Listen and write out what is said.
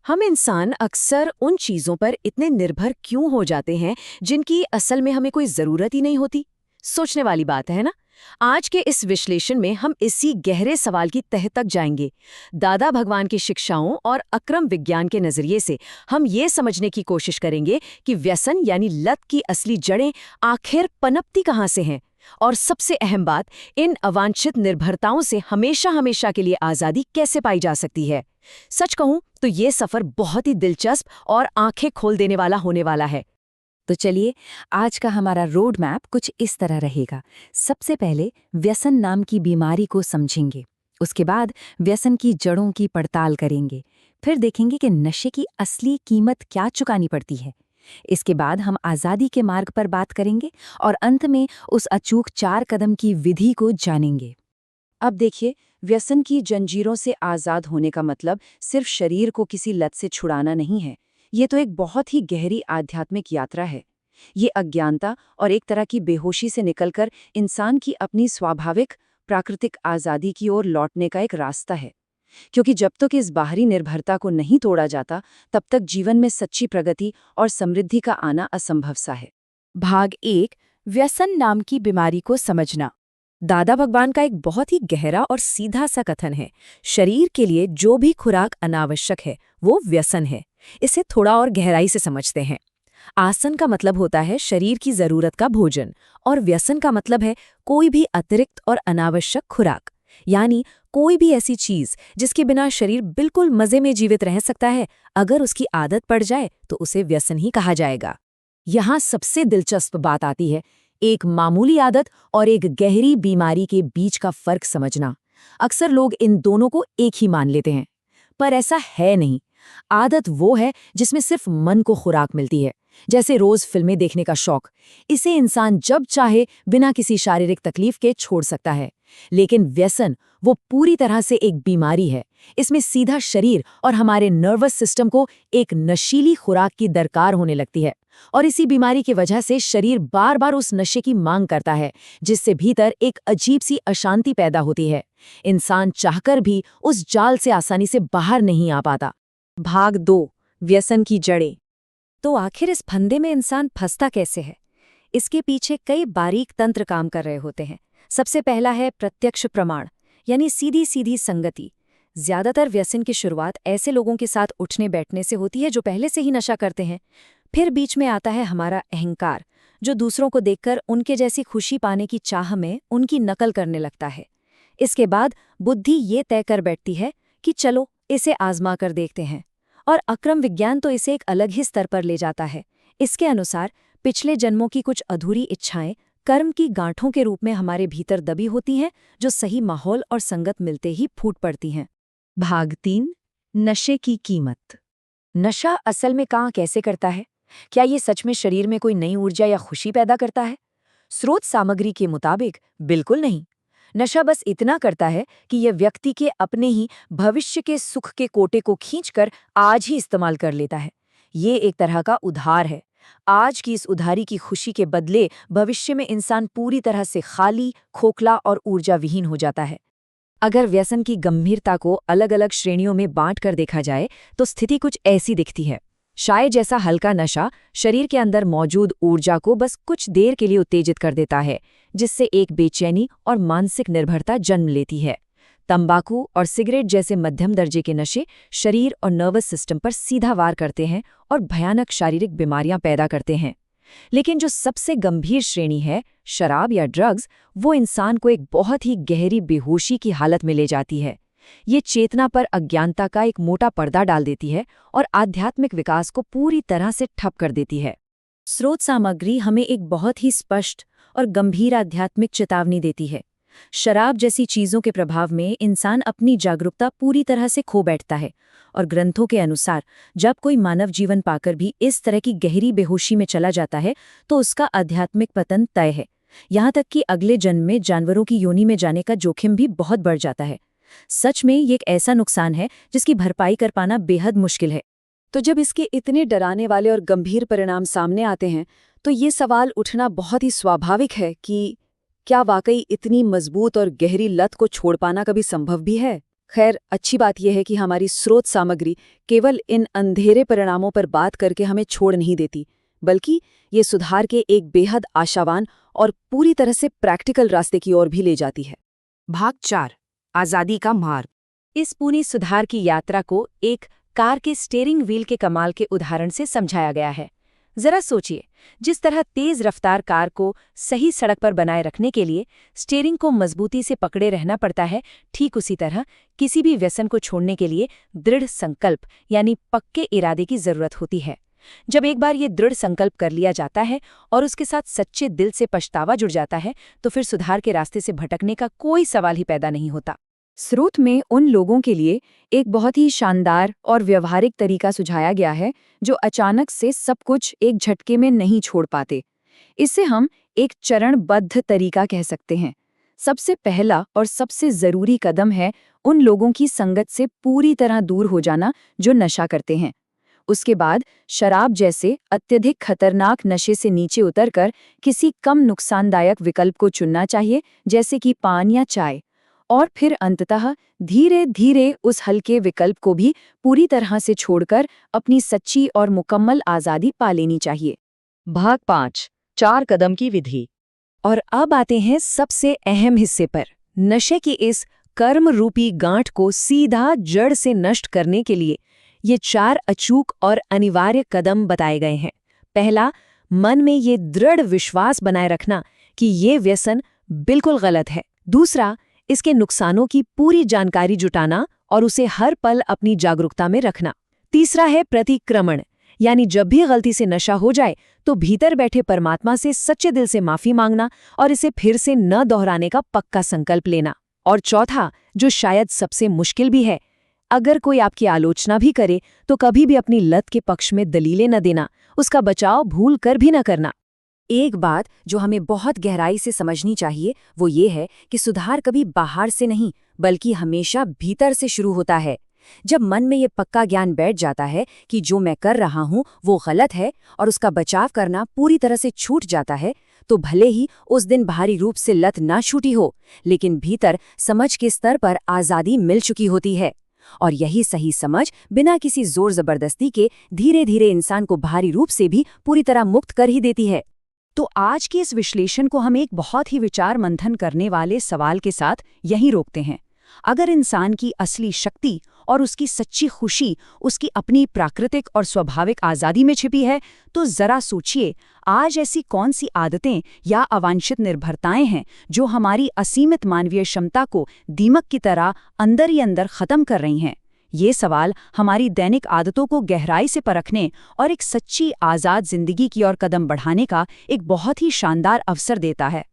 हम इंसान अक्सर उन चीजों पर इतने निर्भर क्यों हो जाते हैं जिनकी असल में हमें कोई जरूरत ही नहीं होती। सोचने वाली बात है ना। आज के इस विश्लेषण में हम इसी गहरे सवाल की तह तक जाएंगे। दादा भगवान की शिक्षाओं और अक्रम विज्ञान के नजरिए से हम ये समझने की कोशिश करेंगे कि व्यसन यानी लत की असली जड़ें आखिर पनपती कहाँ से हैं, और सबसे अहम बात, इन अवांछित निर्भरताओं से हमेशा हमेशा के लिए आज़ादी कैसे पाई जा सकती है। सच कहूं तो ये सफ़र बहुत ही दिलचस्प और आंखें खोल देने वाला होने वाला है। तो चलिए, आज का हमारा रोड मैप कुछ इस तरह रहेगा। सबसे पहले व्यसन नाम की बीमारी को समझेंगे। उसके बाद व्यसन की जड़ों की पड़ताल करेंगे। फिर देखेंगे कि नशे की असली कीमत क्या चुकानी पड़ती है। इसके बाद हम आज़ादी के मार्ग पर बात करेंगे और अंत में उस अचूक 4 कदम की विधि को जानेंगे। अब देखिए, व्यसन की जंजीरों से आज़ाद होने का मतलब सिर्फ शरीर को किसी लत से छुड़ाना नहीं है। ये तो एक बहुत ही गहरी आध्यात्मिक यात्रा है। ये अज्ञानता और एक तरह की बेहोशी से निकलकर इंसान की अपनी स्वाभाविक प्राकृतिक आज़ादी की ओर लौटने का एक रास्ता है। क्योंकि जब तक इस बाहरी निर्भरता को नहीं तोड़ा जाता, तब तक जीवन में सच्ची प्रगति और समृद्धि का आना असंभव सा है। भाग 1, व्यसन नाम की बीमारी को समझना। दादा भगवान का एक बहुत ही गहरा और सीधा सा कथन है, शरीर के लिए जो भी खुराक अनावश्यक है वो व्यसन है। इसे थोड़ा और गहराई से समझते हैं। आसन का मतलब होता है शरीर की जरूरत का भोजन, और व्यसन का मतलब है कोई भी अतिरिक्त और अनावश्यक खुराक, यानी कोई भी ऐसी चीज जिसके बिना शरीर बिल्कुल मजे में जीवित रह सकता है, अगर उसकी आदत पड़ जाए तो उसे व्यसन ही कहा जाएगा। यहाँ सबसे दिलचस्प बात आती है, एक मामूली आदत और एक गहरी बीमारी के बीच का फर्क समझना। अक्सर लोग इन दोनों को एक ही मान लेते हैं, पर ऐसा है नहीं। आदत वो है जिसमें सिर्फ मन को खुराक मिलती है, जैसे रोज फिल्में देखने का शौक। इसे इंसान जब चाहे बिना किसी शारीरिक तकलीफ के छोड़ सकता है। लेकिन व्यसन वो पूरी तरह से एक बीमारी है। इसमें सीधा शरीर और हमारे नर्वस सिस्टम को एक नशीली खुराक की दरकार होने लगती है, और इसी बीमारी की वजह से शरीर बार बार उस नशे की मांग करता है, जिससे भीतर एक अजीब सी अशांति पैदा होती है। इंसान चाहकर भी उस जाल से आसानी से बाहर नहीं आ पाता। भाग 2, व्यसन की जड़ें। तो आखिर इस फंदे में इंसान फंसता कैसे है? इसके पीछे कई बारीक तंत्र काम कर रहे होते हैं। सबसे पहला है प्रत्यक्ष प्रमाण, यानी सीधी सीधी संगति। ज्यादातर व्यसन की शुरुआत ऐसे लोगों के साथ उठने बैठने से होती है जो पहले से ही नशा करते हैं। फिर बीच में आता है हमारा अहंकार, जो दूसरों को देखकर उनके जैसी खुशी पाने की चाह में उनकी नकल करने लगता है। इसके बाद बुद्धि ये तय कर बैठती है कि चलो इसे आजमा कर देखते हैं, और अक्रम विज्ञान तो इसे एक अलग ही स्तर पर ले जाता है। इसके अनुसार पिछले जन्मों की कुछ अधूरी इच्छाएं कर्म की गांठों के रूप में हमारे भीतर दबी होती हैं, जो सही माहौल और संगत मिलते ही फूट पड़ती हैं। भाग 3, नशे की कीमत। नशा असल में कहाँ कैसे करता है? क्या ये सच में शरीर में कोई नई ऊर्जा या खुशी पैदा करता है? स्रोत सामग्री के मुताबिक बिल्कुल नहीं। नशा बस इतना करता है कि यह व्यक्ति के अपने ही भविष्य के सुख के कोटे को खींचकर आज ही इस्तेमाल कर लेता है। ये एक तरह का उधार है। आज की इस उधारी की खुशी के बदले भविष्य में इंसान पूरी तरह से खाली, खोखला और ऊर्जा विहीन हो जाता है। अगर व्यसन की गंभीरता को अलग अलग श्रेणियों में बांट कर देखा जाए तो स्थिति कुछ ऐसी दिखती है। शायद जैसा हल्का नशा शरीर के अंदर मौजूद ऊर्जा को बस कुछ देर के लिए उत्तेजित कर देता है, जिससे एक बेचैनी और मानसिक निर्भरता जन्म लेती है। तंबाकू और सिगरेट जैसे मध्यम दर्जे के नशे शरीर और नर्वस सिस्टम पर सीधा वार करते हैं और भयानक शारीरिक बीमारियां पैदा करते हैं। लेकिन जो सबसे गंभीर श्रेणी है, शराब या ड्रग्स, वो इंसान को एक बहुत ही गहरी बेहोशी की हालत में ले जाती है। ये चेतना पर अज्ञानता का एक मोटा पर्दा डाल देती है और आध्यात्मिक विकास को पूरी तरह से ठप कर देती है। स्रोत सामग्री हमें एक बहुत ही स्पष्ट और गंभीर आध्यात्मिक चेतावनी देती है। शराब जैसी चीजों के प्रभाव में इंसान अपनी जागरूकता पूरी तरह से खो बैठता है, और ग्रंथों के अनुसार जब कोई मानव जीवन पाकर भी इस तरह की गहरी बेहोशी में चला जाता है तो उसका आध्यात्मिक पतन तय है। यहाँ तक कि अगले जन्म में जानवरों की योनि में जाने का जोखिम भी बहुत बढ़ जाता है। सच में ये एक ऐसा नुकसान है जिसकी भरपाई कर पाना बेहद मुश्किल है। तो जब इसके इतने डराने वाले और गंभीर परिणाम सामने आते हैं, तो ये सवाल उठना बहुत ही स्वाभाविक है कि क्या वाकई इतनी मजबूत और गहरी लत को छोड़ पाना कभी संभव भी है? खैर, अच्छी बात यह है कि हमारी स्रोत सामग्री केवल इन अंधेरे परिणामों पर बात करके हमें छोड़ नहीं देती, बल्कि ये सुधार के एक बेहद आशावान और पूरी तरह से प्रैक्टिकल रास्ते की ओर भी ले जाती है। भाग 4 आज़ादी का मार्ग। इस पूरी सुधार की यात्रा को एक कार के स्टीयरिंग व्हील के कमाल के उदाहरण से समझाया गया है। जरा सोचिए, जिस तरह तेज रफ्तार कार को सही सड़क पर बनाए रखने के लिए स्टीयरिंग को मजबूती से पकड़े रहना पड़ता है, ठीक उसी तरह किसी भी व्यसन को छोड़ने के लिए दृढ़ संकल्प यानी पक्के इरादे की जरूरत होती है। जब एक बार ये दृढ़ संकल्प कर लिया जाता है और उसके साथ सच्चे दिल से पछतावा जुड़ जाता है, तो फिर सुधार के रास्ते से भटकने का कोई सवाल ही पैदा नहीं होता। स्रोत में उन लोगों के लिए एक बहुत ही शानदार और व्यवहारिक तरीका सुझाया गया है जो अचानक से सब कुछ एक झटके में नहीं छोड़ पाते। इसे हम एक चरणबद्ध तरीका कह सकते हैं। सबसे पहला और सबसे जरूरी कदम है उन लोगों की संगत से पूरी तरह दूर हो जाना जो नशा करते हैं। उसके बाद शराब जैसे अत्यधिक खतरनाक नशे से नीचे उतरकर किसी कम नुकसानदायक विकल्प को चुनना चाहिए, जैसे कि पान या चाय। और फिर अंततः धीरे धीरे उस हल्के विकल्प को भी पूरी तरह से छोड़कर अपनी सच्ची और मुकम्मल आज़ादी पा लेनी चाहिए। भाग 5 4 कदम की विधि। और अब आते हैं सबसे अहम हिस्से पर। नशे की इस कर्म रूपी गांठ को सीधा जड़ से नष्ट करने के लिए ये 4 अचूक और अनिवार्य कदम बताए गए हैं। पहला, मन में ये दृढ़ विश्वास बनाए रखना कि ये व्यसन बिल्कुल गलत है। दूसरा, इसके नुकसानों की पूरी जानकारी जुटाना और उसे हर पल अपनी जागरूकता में रखना। तीसरा है प्रतिक्रमण, यानी जब भी गलती से नशा हो जाए तो भीतर बैठे परमात्मा से सच्चे दिल से माफी मांगना और इसे फिर से न दोहराने का पक्का संकल्प लेना। और चौथा, जो शायद सबसे मुश्किल भी है, अगर कोई आपकी आलोचना भी करे तो कभी भी अपनी लत के पक्ष में दलीलें न देना, उसका बचाव भूल कर भी न करना। एक बात जो हमें बहुत गहराई से समझनी चाहिए वो ये है कि सुधार कभी बाहर से नहीं बल्कि हमेशा भीतर से शुरू होता है। जब मन में ये पक्का ज्ञान बैठ जाता है कि जो मैं कर रहा हूँ वो गलत है और उसका बचाव करना पूरी तरह से छूट जाता है, तो भले ही उस दिन बाहरी रूप से लत ना छूटी हो, लेकिन भीतर समझ के स्तर पर आज़ादी मिल चुकी होती है। और यही सही समझ बिना किसी जोर जबरदस्ती के धीरे धीरे इंसान को बाहरी रूप से भी पूरी तरह मुक्त कर ही देती है। तो आज के इस विश्लेषण को हम एक बहुत ही विचार मंथन करने वाले सवाल के साथ यहीं रोकते हैं। अगर इंसान की असली शक्ति और उसकी सच्ची खुशी उसकी अपनी प्राकृतिक और स्वाभाविक आज़ादी में छिपी है, तो जरा सोचिए आज ऐसी कौन सी आदतें या अवांछित निर्भरताएं हैं जो हमारी असीमित मानवीय क्षमता को दीमक की तरह अंदर ही अंदर खत्म कर रही हैं। ये सवाल हमारी दैनिक आदतों को गहराई से परखने और एक सच्ची आज़ाद जिंदगी की ओर कदम बढ़ाने का एक बहुत ही शानदार अवसर देता है।